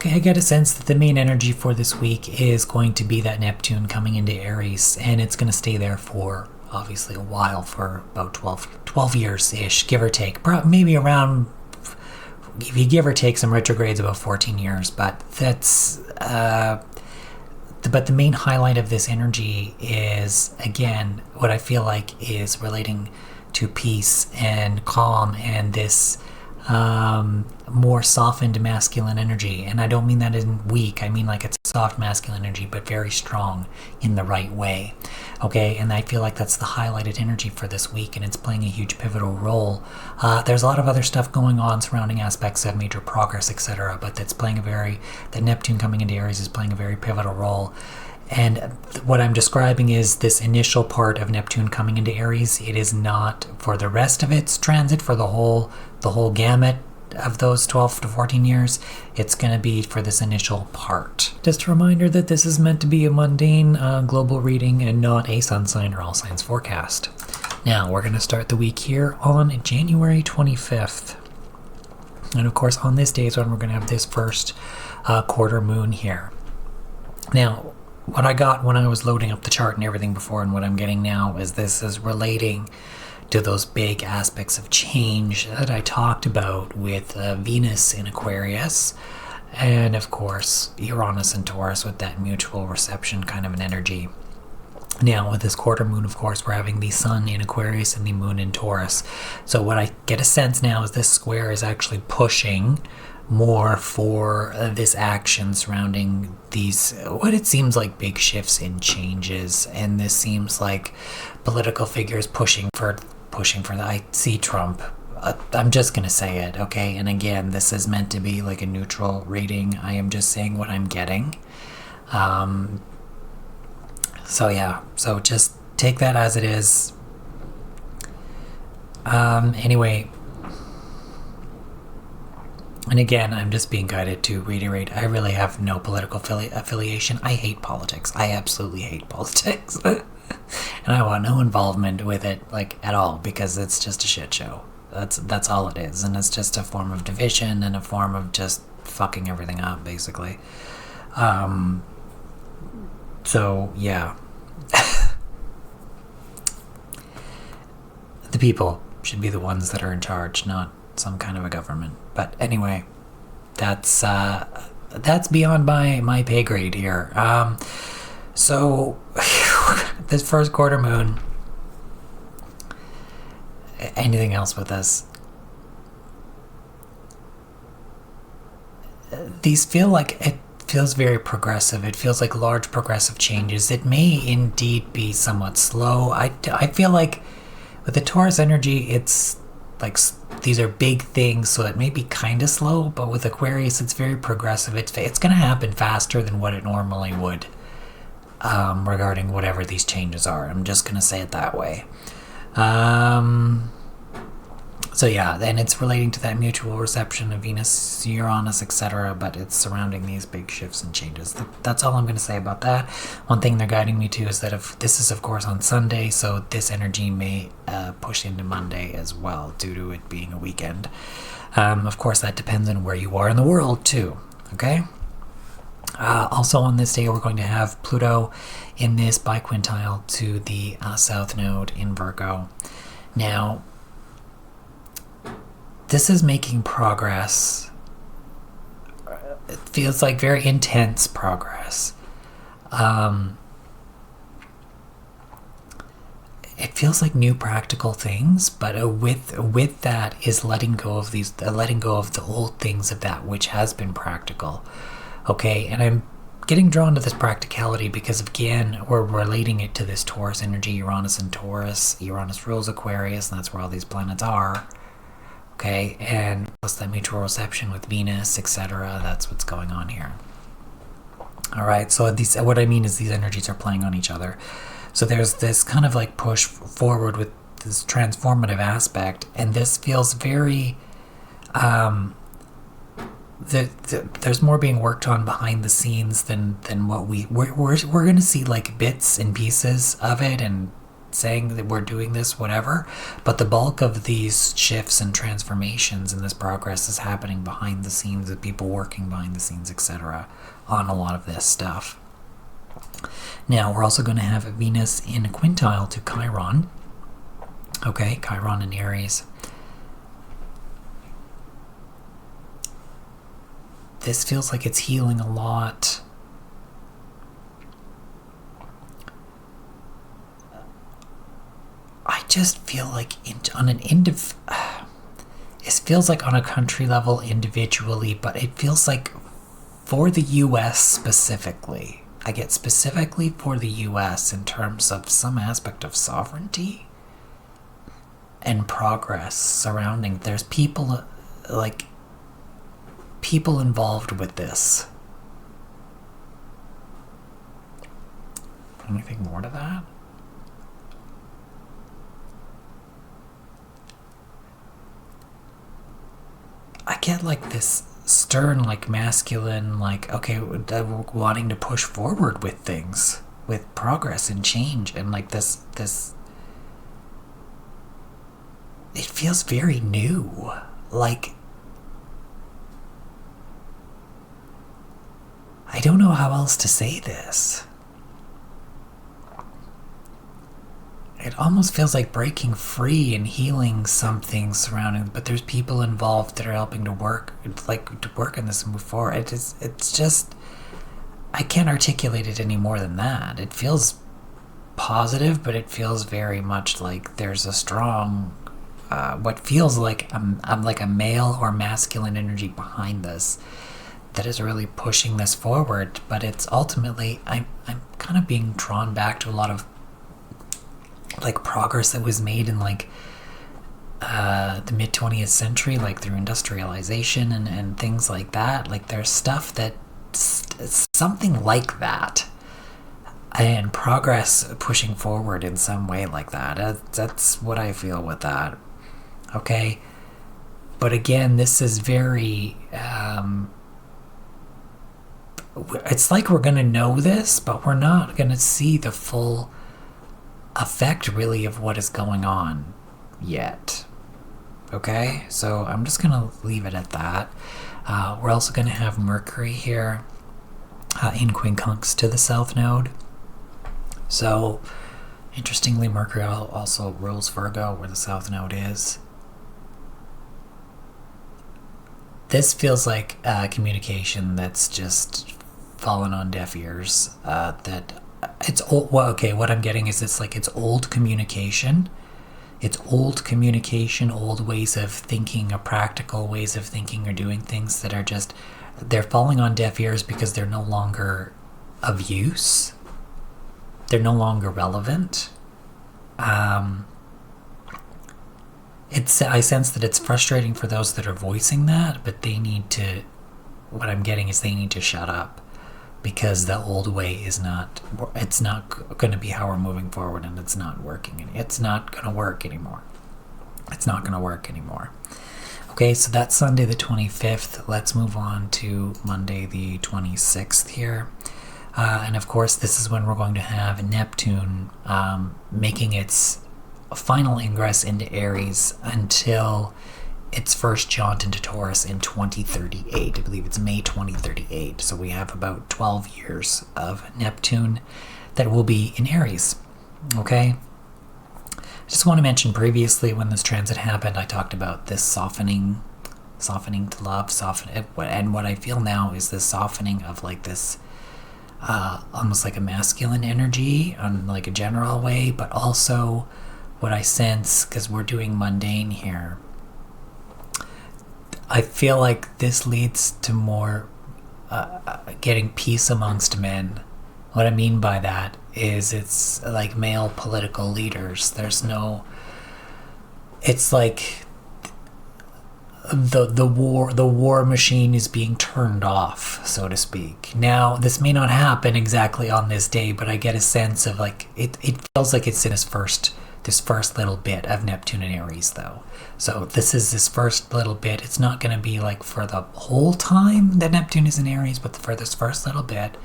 I get a sense that the main energy for this week is going to be that Neptune coming into Aries, and it's going to stay there for obviously a while, for about 12 years-ish, give or take. Maybe around, if you give or take some retrogrades, about 14 years. But that's but the main highlight of this energy is, again, what I feel like is relating to peace and calm and this more softened masculine energy. And I don't mean that in weak, I mean like it's soft masculine energy, but very strong in the right way. Okay, and I feel like that's the highlighted energy for this week, and it's playing a huge pivotal role. There's a lot of other stuff going on surrounding aspects of major progress, etc., but that's playing the Neptune coming into Aries is playing a very pivotal role. And what I'm describing is this initial part of Neptune coming into Aries. It is not for the rest of its transit, for the whole gamut of those 12 to 14 years. It's going to be for this initial part. Just a reminder that this is meant to be a mundane global reading and not a sun sign or all signs forecast. Now, we're going to start the week here on January 25th. And of course, on this day is when we're going to have this first quarter moon here. Now, what I got when I was loading up the chart and everything before, and what I'm getting now, is this is relating to those big aspects of change that I talked about with Venus in Aquarius, and of course Uranus and Taurus with that mutual reception kind of an energy. Now with this quarter moon, of course, we're having the sun in Aquarius and the moon in Taurus. So what I get a sense now is this square is actually pushing more for this action surrounding these, what it seems like big shifts in changes. And this seems like political figures pushing for I see Trump. I'm just gonna say it, okay? And again, this is meant to be like a neutral reading. I am just saying what I'm getting. So yeah, so just take that as it is. Anyway, and again, I'm just being guided to reiterate, I really have no political affiliation. I hate politics. I absolutely hate politics. And I want no involvement with it, like, at all, because it's just a shit show. That's all it is, and it's just a form of division and a form of just fucking everything up, basically. So, yeah. The people should be the ones that are in charge, not some kind of a government. But anyway, that's beyond my pay grade here. So this first quarter moon, anything else with this? These it feels very progressive. It feels like large progressive changes. It may indeed be somewhat slow. I feel like with the Taurus energy, it's like these are big things, so it may be kind of slow, but with Aquarius, it's very progressive. It's going to happen faster than what it normally would. Regarding whatever these changes are. I'm just going to say it that way. So yeah, then it's relating to that mutual reception of Venus, Uranus, etc., but it's surrounding these big shifts and changes. That's all I'm going to say about that. One thing they're guiding me to is that if this is, of course, on Sunday, so this energy may push into Monday as well, due to it being a weekend. Of course, that depends on where you are in the world, too. Okay? Also on this day, we're going to have Pluto in this biquintile to the South Node in Virgo. Now, this is making progress. It feels like very intense progress. It feels like new practical things, but with that is letting go of the old things of that which has been practical. Okay, and I'm getting drawn to this practicality because, again, we're relating it to this Taurus energy, Uranus and Taurus. Uranus rules Aquarius, and that's where all these planets are. Okay, and plus that mutual reception with Venus, etc. That's what's going on here. All right, so what I mean is these energies are playing on each other. So there's this kind of like push forward with this transformative aspect, and this feels very... there's more being worked on behind the scenes than what we're going to see, like bits and pieces of it, and saying that we're doing this, whatever. But the bulk of these shifts and transformations and this progress is happening behind the scenes, with people working behind the scenes, etc., on a lot of this stuff. Now, we're also going to have Venus in quintile to Chiron. Okay, Chiron in Aries. This feels like it's healing a lot. I just feel like it feels like on a country level individually, but it feels like for the US specifically. I get specifically for the US in terms of some aspect of sovereignty and progress surrounding. There's people involved with this. Anything more to that? I get like this stern, like masculine, like, okay, wanting to push forward with things, with progress and change, and like this it feels very new. Like, I don't know how else to say this. It almost feels like breaking free and healing something surrounding, but there's people involved that are helping to work on this and move forward. It's just, I can't articulate it any more than that. It feels positive, but it feels very much like there's a strong, what feels like like a male or masculine energy behind this that is really pushing this forward. But it's ultimately, I'm kind of being drawn back to a lot of like progress that was made in like the mid 20th century, like through industrialization and things like that. Like there's stuff that something like that, and progress pushing forward in some way like that. That's what I feel with that. Okay, but again, this is very it's like we're gonna know this, but we're not gonna see the full effect really of what is going on yet. Okay, so I'm just gonna leave it at that. We're also gonna have Mercury here in quincunx to the south node. So interestingly, Mercury also rules Virgo, where the south node is. This feels like communication that's just fallen on deaf ears. That it's old. Well, okay, what I'm getting is it's old communication. It's old communication, old ways of thinking, or practical ways of thinking or doing things that are just, they're falling on deaf ears because they're no longer of use. They're no longer relevant. I sense that it's frustrating for those that are voicing that, but they need to, what I'm getting is they need to shut up, because the old way is not, it's not going to be how we're moving forward, and it's not working. It's not going to work anymore. It's not going to work anymore. Okay, so that's Sunday the 25th. Let's move on to Monday the 26th here. And of course, this is when we're going to have Neptune making its final ingress into Aries until its first jaunt into Taurus in 2038. I believe it's May 2038. So we have about 12 years of Neptune that will be in Aries. Okay? I just want to mention previously when this transit happened, I talked about this softening to love, and what I feel now is this softening of like this almost like a masculine energy on like a general way, but also what I sense, because we're doing mundane here, I feel like this leads to more getting peace amongst men. What I mean by that is it's like male political leaders. There's no, it's like the war machine is being turned off, so to speak. Now, this may not happen exactly on this day, but I get a sense of like it feels like it's in its first this first little bit of Neptune and Aries, though. So this is this first little bit. It's not going to be like for the whole time that Neptune is in Aries, but for this first little bit,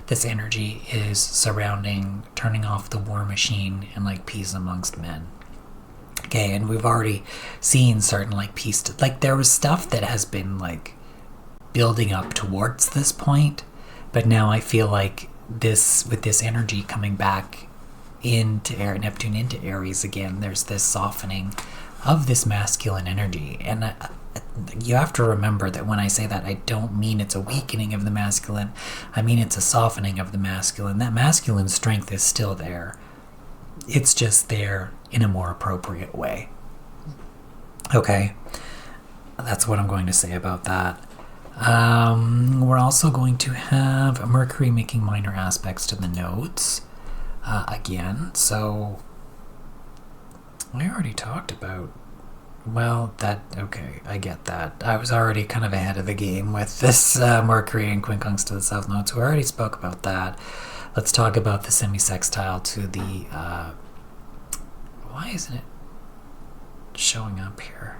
this energy is surrounding turning off the war machine and like peace amongst men. Okay, and we've already seen certain like peace, like there was stuff that has been like building up towards this point, but now I feel like this, with this energy coming back into Neptune into Aries again, there's this softening of this masculine energy. And you have to remember that when I say that, I don't mean it's a weakening of the masculine. I mean it's a softening of the masculine. That masculine strength is still there. It's just there in a more appropriate way. Okay, that's what I'm going to say about that. We're also going to have Mercury making minor aspects to the nodes again. So I already talked about, well, that, okay, I get that. I was already kind of ahead of the game with this Mercury and quincunx to the south node, so we already spoke about that. Let's talk about the semi-sextile to the, why isn't it showing up here?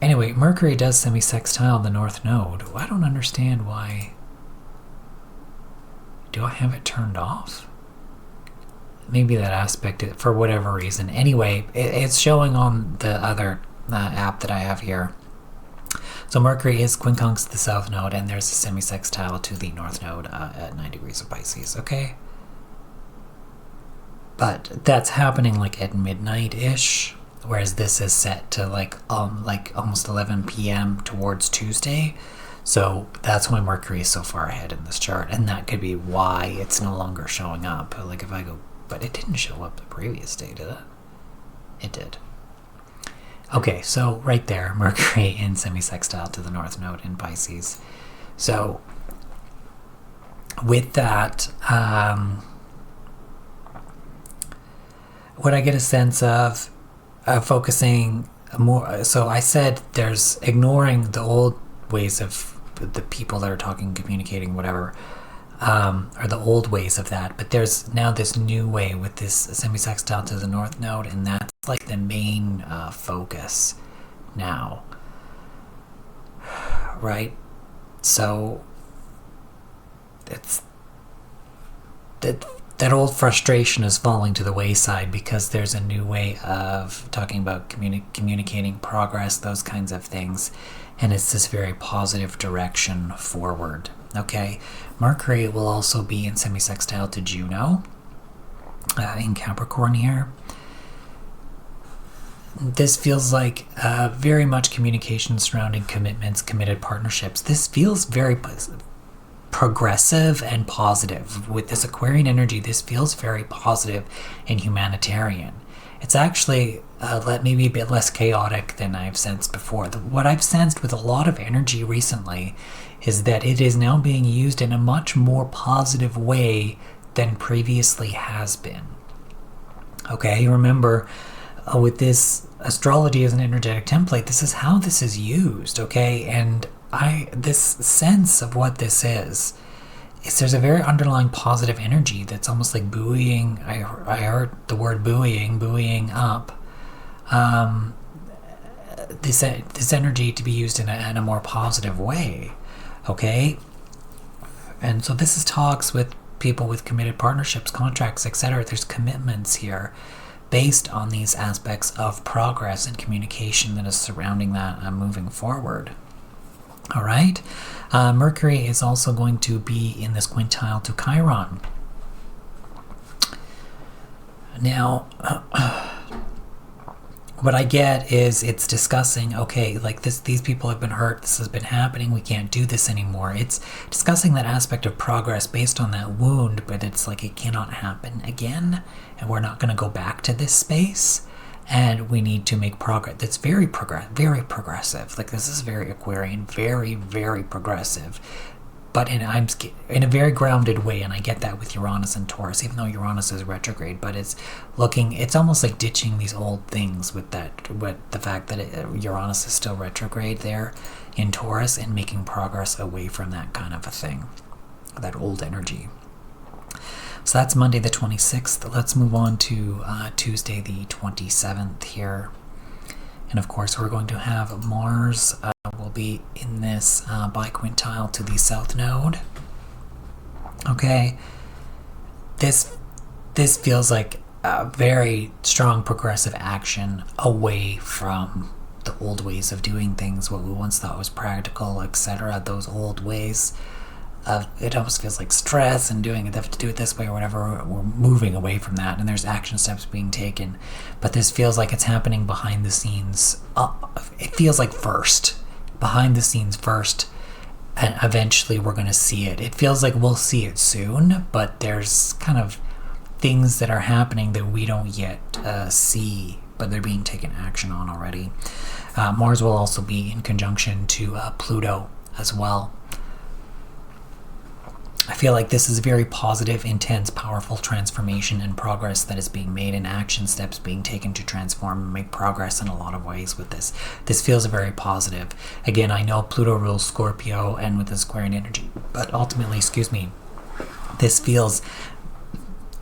Anyway, Mercury does semi-sextile the north node. I don't understand why. Do I have it turned off? Maybe that aspect, for whatever reason. Anyway, it's showing on the other app that I have here. So Mercury is quincunx to the south node, and there's a semi-sextile to the north node at 9 degrees of Pisces, okay? But that's happening like at midnight-ish, whereas this is set to like almost 11 p.m. towards Tuesday. So that's why Mercury is so far ahead in this chart, and that could be why it's no longer showing up. Like if I go, but it didn't show up the previous day, did it? It did. Okay, so right there, Mercury in semi-sextile to the north node in Pisces. So with that, what I get a sense of focusing more, so I said there's ignoring the old ways of the people that are talking, communicating, whatever, or the old ways of that, but there's now this new way with this semi-sextile to the north node, and that's like the main focus now, right? So it's that old frustration is falling to the wayside because there's a new way of talking about communicating progress, those kinds of things, and it's this very positive direction forward. Okay, Mercury will also be in semi-sextile to Juno in Capricorn here. This feels like very much communication surrounding commitments, committed partnerships. This feels very progressive and positive. With this Aquarian energy, this feels very positive and humanitarian. It's actually maybe a bit less chaotic than I've sensed before. What I've sensed with a lot of energy recently is that it is now being used in a much more positive way than previously has been. Okay, remember, with this astrology as an energetic template, this is how this is used, okay? And this sense of what this is there's a very underlying positive energy that's almost like buoying. I heard the word buoying up. This energy to be used in a more positive way, okay? And so this is talks with people with committed partnerships, contracts, etc. There's commitments here based on these aspects of progress and communication that is surrounding that moving forward. All right. Mercury is also going to be in this quintile to Chiron. Now, what I get is it's discussing, okay, like these people have been hurt, this has been happening, we can't do this anymore. It's discussing that aspect of progress based on that wound, but it's like it cannot happen again, and we're not going to go back to this space. And we need to make progress. That's very progressive. Like this is very Aquarian, very, very progressive. But in a very grounded way, and I get that with Uranus and Taurus, even though Uranus is retrograde. But it's almost like ditching these old things with the fact that Uranus is still retrograde there in Taurus, and making progress away from that kind of a thing, that old energy. So that's Monday the 26th. Let's move on to Tuesday the 27th here. And of course, we're going to have Mars will be in this biquintile to the south node. Okay, this feels like a very strong progressive action away from the old ways of doing things, what we once thought was practical, etc. Those old ways of it almost feels like stress and doing it, they have to do it this way or whatever. We're moving away from that, and there's action steps being taken. But this feels like it's happening behind the scenes. It feels like behind the scenes first, and eventually we're going to see it. It feels like we'll see it soon, but there's kind of things that are happening that we don't yet see, but they're being taken action on already. Mars will also be in conjunction to Pluto as well. I feel like this is a very positive, intense, powerful transformation and progress that is being made, and action steps being taken to transform and make progress in a lot of ways with this. This feels very positive. Again, I know Pluto rules Scorpio and with the squaring energy, but ultimately, this feels,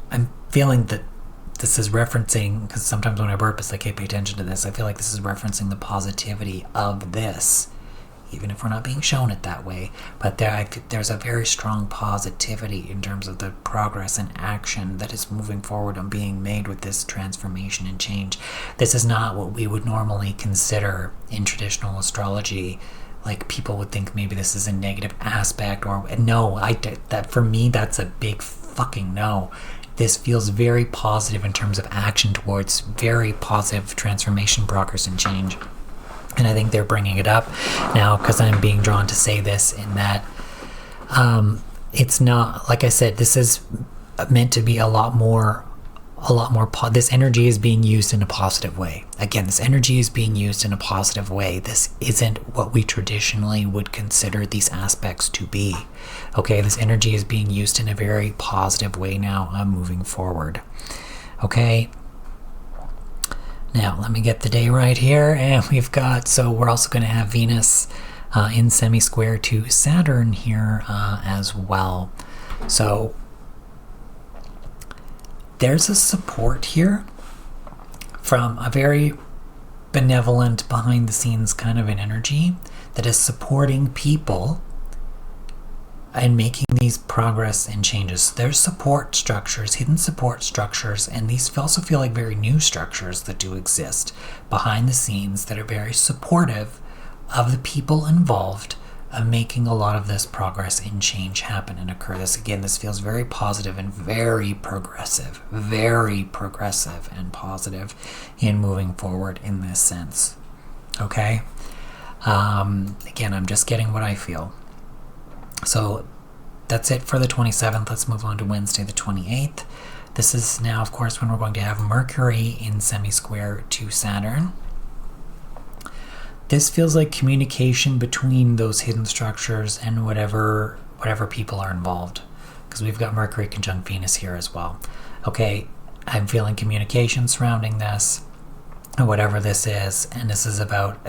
I'm feeling that this is referencing, because sometimes when I burp, it's like, hey, pay attention to this. I feel like this is referencing the positivity of this, even if we're not being shown it that way. But there's a very strong positivity in terms of the progress and action that is moving forward and being made with this transformation and change. This is not what we would normally consider in traditional astrology. Like, people would think maybe this is a negative aspect, or no, that for me, that's a big fucking no. This feels very positive in terms of action towards very positive transformation, progress, and change. And I think they're bringing it up now because I'm being drawn to say this, in that it's not, like I said, this is meant to be a lot more, this energy is being used in a positive way. Again, this energy is being used in a positive way. This isn't what we traditionally would consider these aspects to be. Okay, this energy is being used in a very positive way now, moving forward. Okay. Now, let me get the day right here, and we're also going to have Venus in semi-square to Saturn here as well. So, there's a support here from a very benevolent, behind-the-scenes kind of an energy that is supporting people and making these progress and changes. There's support structures, hidden support structures, and these also feel like very new structures that do exist behind the scenes that are very supportive of the people involved of making a lot of this progress and change happen and occur. This feels very positive and very progressive and positive in moving forward in this sense. Okay? Again, I'm just getting what I feel. So that's it for the 27th. Let's move on to Wednesday the 28th. This is now, of course, when we're going to have Mercury in semi-square to Saturn. This feels like communication between those hidden structures and whatever people are involved, because we've got Mercury conjunct Venus here as well. Okay, I'm feeling communication surrounding this, whatever this is, and this is about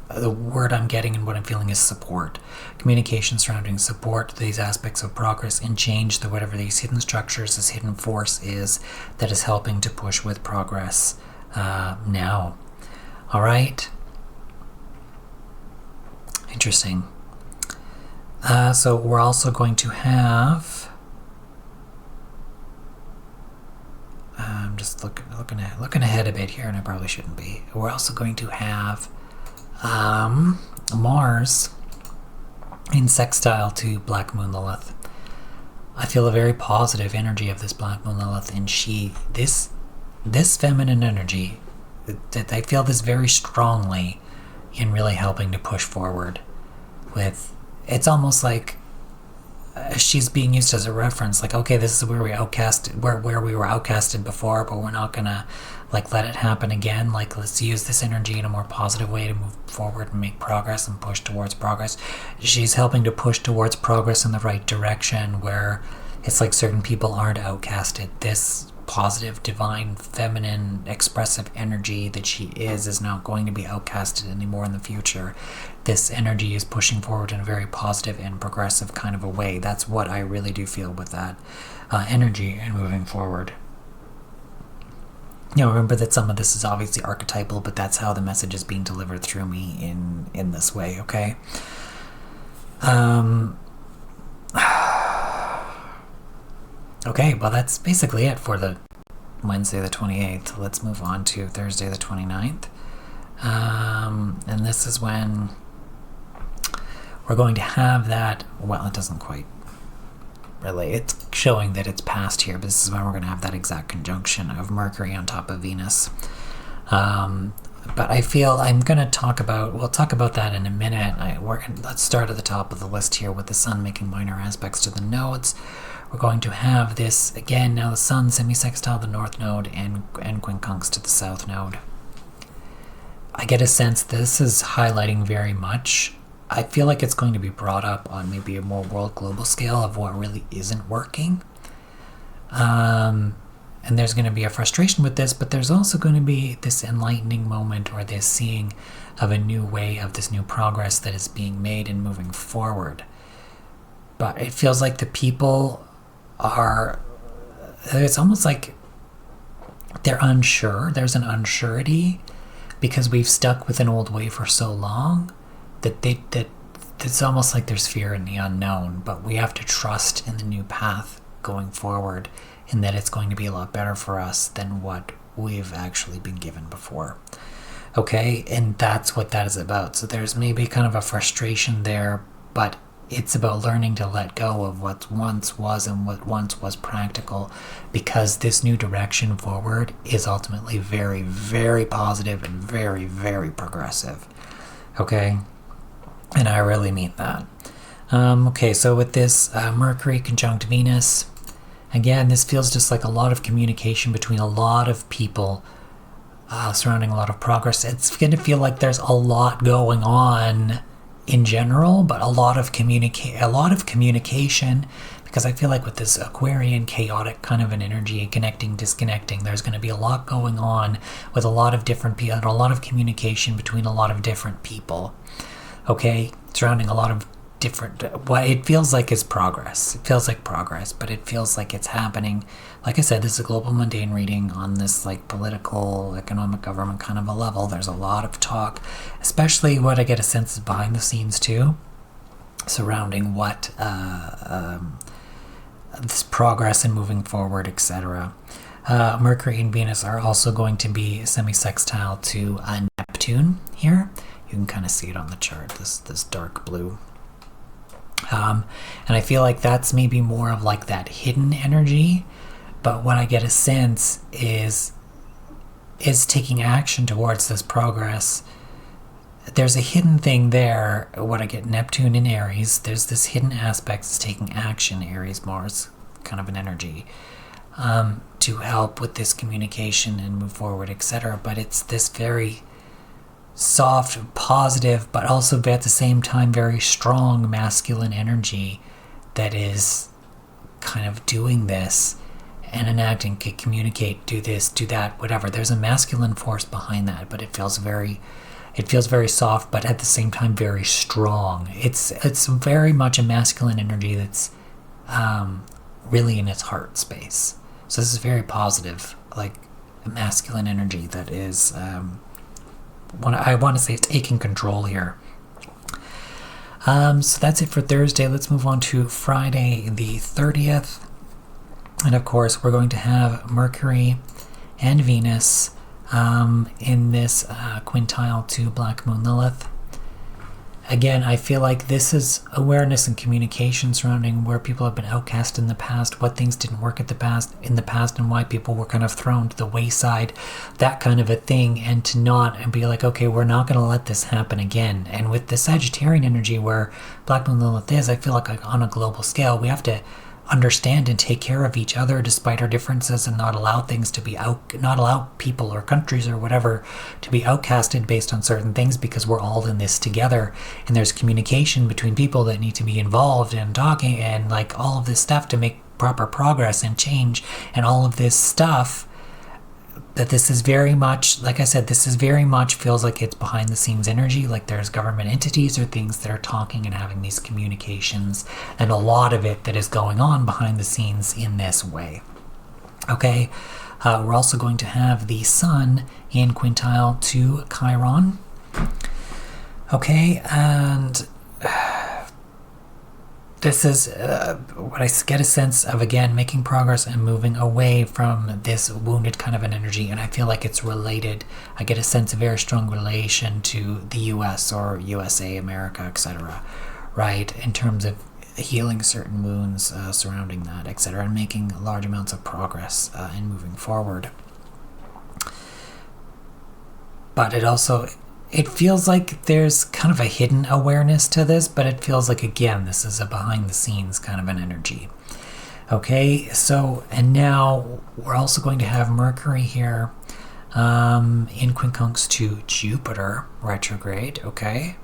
the word I'm getting and what I'm feeling is support. Communication surrounding support, these aspects of progress and change, that whatever these hidden structures, this hidden force is that is helping to push with progress now. All right. Interesting. So we're also going to have, I'm just looking ahead a bit here, and I probably shouldn't be. We're also going to have Mars in sextile to Black Moon Lilith. I feel a very positive energy of this Black Moon Lilith, and this feminine energy, that I feel this very strongly in really helping to push forward with. It's almost like she's being used as a reference, like, okay, this is where we were outcasted before, but we're not gonna let it happen again. Let's use this energy in a more positive way to move forward and make progress and push towards progress. She's helping to push towards progress in the right direction, where it's like certain people aren't outcasted. This positive, divine, feminine, expressive energy that she is not going to be outcasted anymore in the future. this energy is pushing forward in a very positive and progressive kind of a way. That's what I really do feel with that energy and moving forward. Remember that some of this is obviously archetypal, but that's how the message is being delivered through me in this way, okay? Okay, well, that's basically it for the Wednesday the 28th. Let's move on to Thursday the 29th. And this is when we're going to have that, well, it doesn't quite really, it's showing that it's past here, but this is when we're going to have that exact conjunction of Mercury on top of Venus. But I feel I'm going to we'll talk about that in a minute. Let's start at the top of the list here with the Sun making minor aspects to the nodes. We're going to have this, again, now the Sun semi-sextile the North Node and quincunx to the South Node. I get a sense this is highlighting very much. I feel like it's going to be brought up on maybe a more world global scale of what really isn't working. And there's going to be a frustration with this, but there's also going to be this enlightening moment or this seeing of a new way of this new progress that is being made and moving forward. But it feels like the people it's almost like they're unsure. There's an unsurety because we've stuck with an old way for so long that it's almost like there's fear in the unknown, but we have to trust in the new path going forward and that it's going to be a lot better for us than what we've actually been given before. Okay, and that's what that is about. So there's maybe kind of a frustration there, but it's about learning to let go of what once was and what once was practical, because this new direction forward is ultimately very, very positive and very, very progressive. Okay? And I really mean that. Okay, so with this Mercury conjunct Venus, again, this feels just like a lot of communication between a lot of people surrounding a lot of progress. It's going to feel like there's a lot going on in general, but a lot of communication, because I feel like with this Aquarian chaotic kind of an energy, connecting, disconnecting, there's going to be a lot going on with a lot of different people, a lot of communication between a lot of different people. Okay, surrounding a lot of different, what it feels like is progress. It feels like progress, but it feels like it's happening. Like I said, this is a global mundane reading on this like political, economic, government kind of a level. There's a lot of talk, especially what I get a sense is behind the scenes too, surrounding what this progress and moving forward, etc. Mercury and Venus are also going to be semi-sextile to Neptune here. You can kind of see it on the chart, this dark blue. And I feel like that's maybe more of like that hidden energy, but what I get a sense is taking action towards this progress. There's a hidden thing there. What I get, Neptune in Aries, there's this hidden aspect is taking action, Aries, Mars, kind of an energy, to help with this communication and move forward, etc. But it's this very soft, positive, but also at the same time very strong masculine energy that is kind of doing this and enacting, can communicate, do this, do that, whatever. There's a masculine force behind that, but it feels very soft, but at the same time very strong. It's very much a masculine energy that's really in its heart space. So this is very positive, like a masculine energy that is I want to say taking control here. So that's it for Thursday. Let's move on to Friday the 30th. And of course, we're going to have Mercury and Venus in this quintile to Black Moon Lilith. Again, I feel like this is awareness and communication surrounding where people have been outcast in the past, what things didn't work in the past, and why people were kind of thrown to the wayside, that kind of a thing, and to not and be like, okay, we're not going to let this happen again. And with the Sagittarian energy where Black Moon Lilith is, I feel like on a global scale, we have to understand and take care of each other despite our differences and not allow things to be not allow people or countries or whatever to be outcasted based on certain things, because we're all in this together and there's communication between people that need to be involved and talking and like all of this stuff to make proper progress and change and all of this stuff. that this is very much, like I said, this is very much feels like it's behind the scenes energy, like there's government entities or things that are talking and having these communications, and a lot of it that is going on behind the scenes in this way. Okay, we're also going to have the Sun in quintile to Chiron. Okay, and this is what I get a sense of, again, making progress and moving away from this wounded kind of an energy, and I feel like it's related. I get a sense of very strong relation to the US or USA, America, etc., right, in terms of healing certain wounds surrounding that, etc., and making large amounts of progress in moving forward. But it feels like there's kind of a hidden awareness to this, but it feels like, again, this is a behind the scenes kind of an energy. Okay, so, and now we're also going to have Mercury here in quincunx to Jupiter retrograde, okay?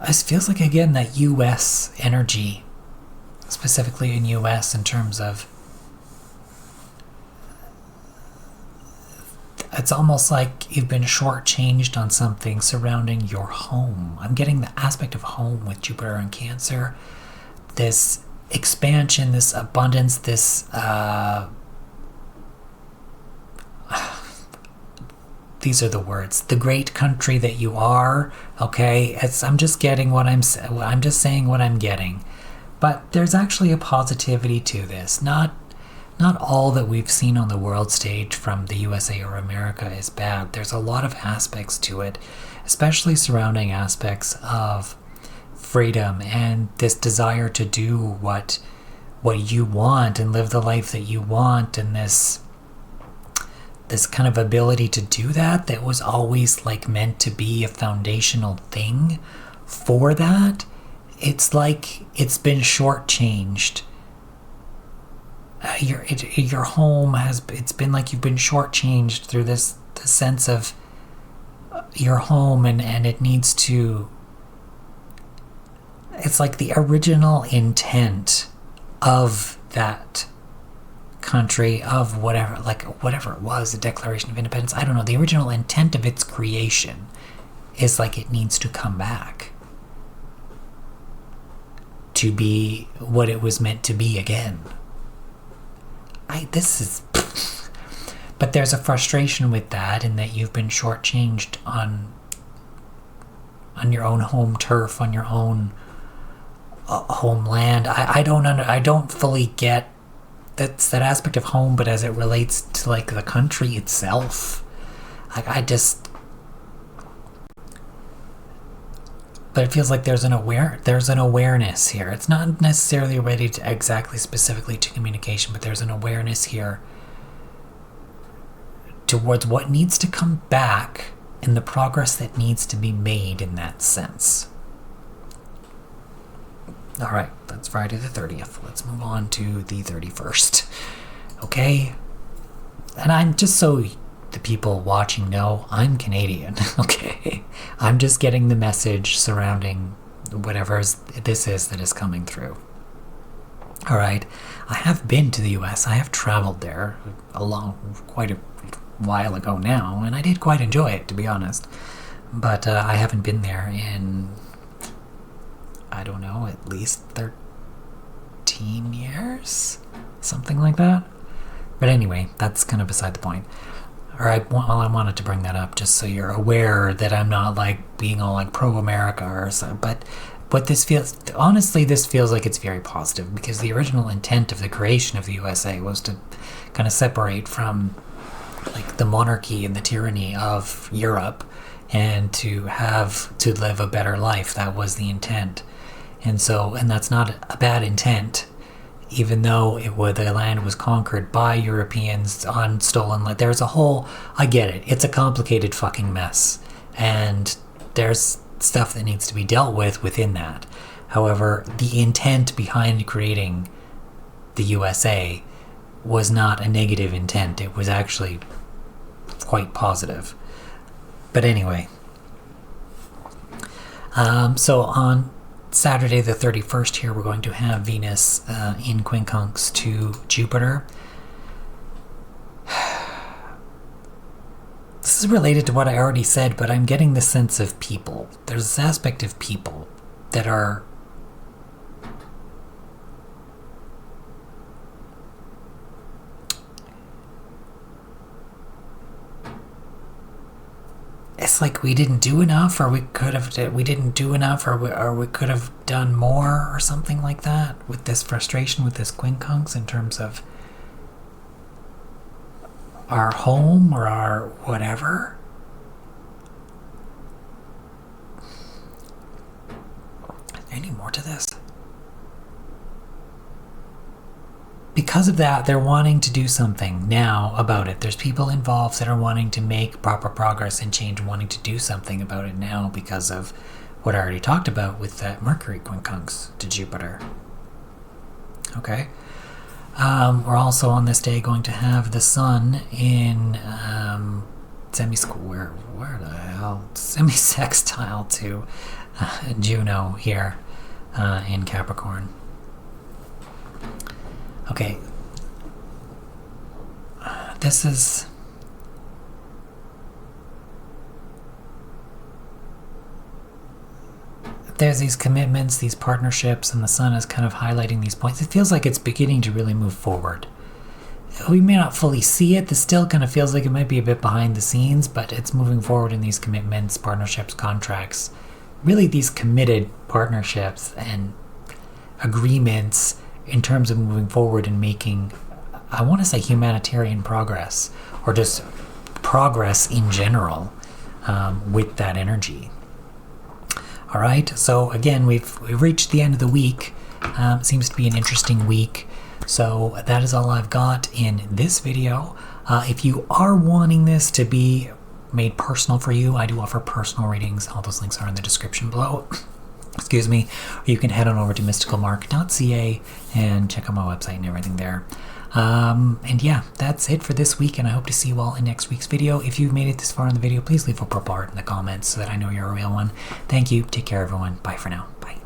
This feels like, again, that US energy, specifically in US, in terms of, it's almost like you've been shortchanged on something surrounding your home. I'm getting the aspect of home with Jupiter and Cancer. This expansion, this abundance, this these are the words. The great country that you are. Okay, I'm just saying what I'm getting. But there's actually a positivity to this. Not all that we've seen on the world stage from the USA or America is bad. There's a lot of aspects to it, especially surrounding aspects of freedom and this desire to do what you want and live the life that you want, and this kind of ability to do that was always like meant to be a foundational thing for that. It's like it's been shortchanged. Your home it's been like you've been shortchanged through the sense of your home, and it needs to, it's like the original intent of that country, of whatever it was, the Declaration of Independence, I don't know, the original intent of its creation is like it needs to come back to be what it was meant to be again. But there's a frustration with that, in that you've been shortchanged on your own home turf, on your own homeland. I don't fully get that aspect of home, but as it relates to like the country itself, but it feels like there's an awareness here. It's not necessarily related to exactly specifically to communication, but there's an awareness here towards what needs to come back and the progress that needs to be made in that sense. All right, that's Friday the 30th. Let's move on to the 31st. Okay? And I'm just so the people watching know, I'm Canadian. Okay? I'm just getting the message surrounding whatever this is that is coming through. All right? I have been to the US. I have traveled there quite a while ago now, and I did quite enjoy it, to be honest. But I haven't been there in, I don't know, at least 13 years? Something like that. But anyway, that's kind of beside the point. I wanted to bring that up just so you're aware that I'm not like being all like pro-America or so. But this feels like it's very positive, because the original intent of the creation of the USA was to kind of separate from like the monarchy and the tyranny of Europe, and to live a better life. That was the intent. And that's not a bad intent, even though the land was conquered by Europeans on stolen land. There's a whole, I get it, it's a complicated fucking mess, and there's stuff that needs to be dealt with within that. However, the intent behind creating the USA was not a negative intent. It was actually quite positive. But anyway, so on Saturday the 31st here, we're going to have Venus in quincunx to Jupiter. This is related to what I already said, but I'm getting the sense of people. There's this aspect of people that are it's like we didn't do enough, or we didn't do enough, or we could have done more, or something like that, with this frustration with this quincunx in terms of our home or our whatever. Any more to this? Because of that, they're wanting to do something now about it. There's people involved that are wanting to make proper progress and change, wanting to do something about it now because of what I already talked about with that Mercury quincunx to Jupiter. Okay. We're also on this day going to have the Sun in semi-square, where the hell? Semi-sextile to Juno here in Capricorn. Okay, this is there's these commitments, these partnerships, and the Sun is kind of highlighting these points. It feels like it's beginning to really move forward. We may not fully see it. This still kind of feels like it might be a bit behind the scenes, but it's moving forward in these commitments, partnerships, contracts. Really these committed partnerships and agreements in terms of moving forward and making, I want to say, humanitarian progress, or just progress in general with that energy. All right, so again, we've reached the end of the week. Seems to be an interesting week. So that is all I've got in this video. If you are wanting this to be made personal for you, I do offer personal readings. All those links are in the description below. Excuse me. Or you can head on over to mysticalmark.ca and check out my website and everything there. And yeah, that's it for this week, and I hope to see you all in next week's video. If you've made it this far in the video, please leave a purple heart in the comments so that I know you're a real one. Thank you. Take care, everyone. Bye for now. Bye.